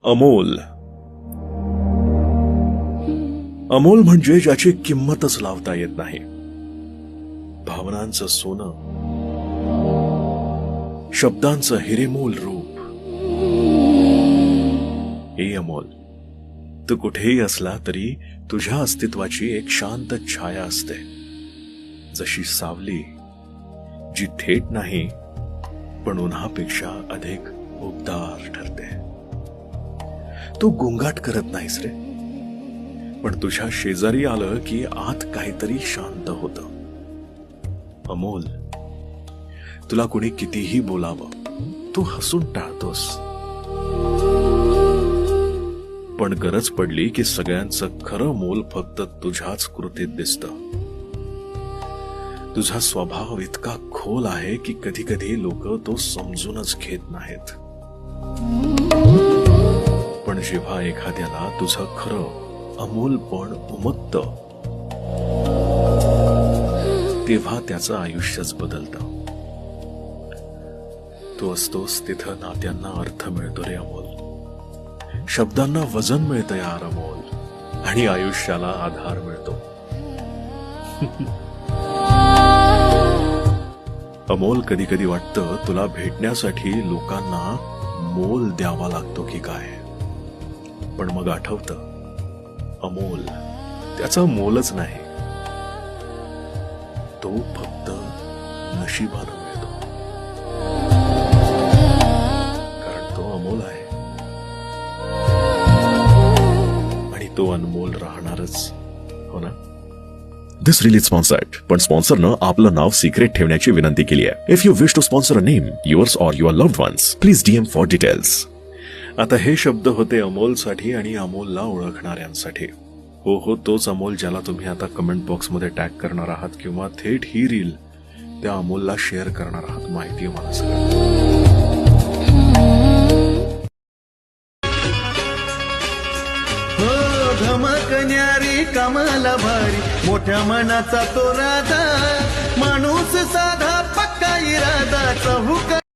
अमोल. अमोल म्हणजे ज्याची किंमतच लावता येत नाही. भावनांचं सोनं, शब्दांचं हिरेमोल रूप. हे अमोल, तू कुठेही असला तरी तुझ्या अस्तित्वाची एक शांत छाया असते, जशी सावली, जी थेट नाही पण उन्हापेक्षा अधिक उबदार ठरते. तू गोंगाट करत नाहीस रे, पण तुझ्या शेजारी आलं की आत काहीतरी शांत होतं. अमोल, तुला कोणी कितीही बोलावं, तू हसून टाळतोस. पण गरज पडली की सगळ्यांचं खरं मोल फक्त तुझ्याच कृतीत दिसतं. तुझा स्वभाव इतका खोल आहे की कधी कधी लोक तो समजूनच घेत नाहीत. पण जेव्हा एखाद्याला तुझं खरं अमोलपण उमगतं, तेव्हा त्याचं आयुष्यच बदलतं. तू असतोस तिथं नात्यांना अर्थ मिळतो रे अमोल, शब्दांना वजन मिळतं यार अमोल, आणि आयुष्याला आधार मिळतो. अमोल, कधी कधी वाटतं तुला भेटण्यासाठी लोकांना मोल द्यावा लागतो की काय. पण मग आठवतं, अमोल त्याचा मोलच नाही, तो फक्त नशिबानं मिळतो. कारण तो अमोल आहे आणि तो अनमोल राहणारच, हो ना. दिस रिलीज स्पॉन्सर्ड, पण स्पॉन्सरनं आपलं नाव सिक्रेट ठेवण्याची विनंती केली आहे. If you wish to sponsor a name, yours or your loved ones, please DM for details. आता हे शब्द होते अमोलसाठी आणि अमोलला ओळखणाऱ्यांसाठी. हो, तोच अमोल ज्याला तुम्ही आता कमेंट बॉक्समध्ये टॅग करणार आहात किंवा थेट ही रील त्या अमोलला शेअर करणार आहात. माहिती आहे मला सगळं. धमकणारी कमाला भारी, मोठ्या मनाचा तो राजा, माणूस साधा पक्का इरादा, चहुका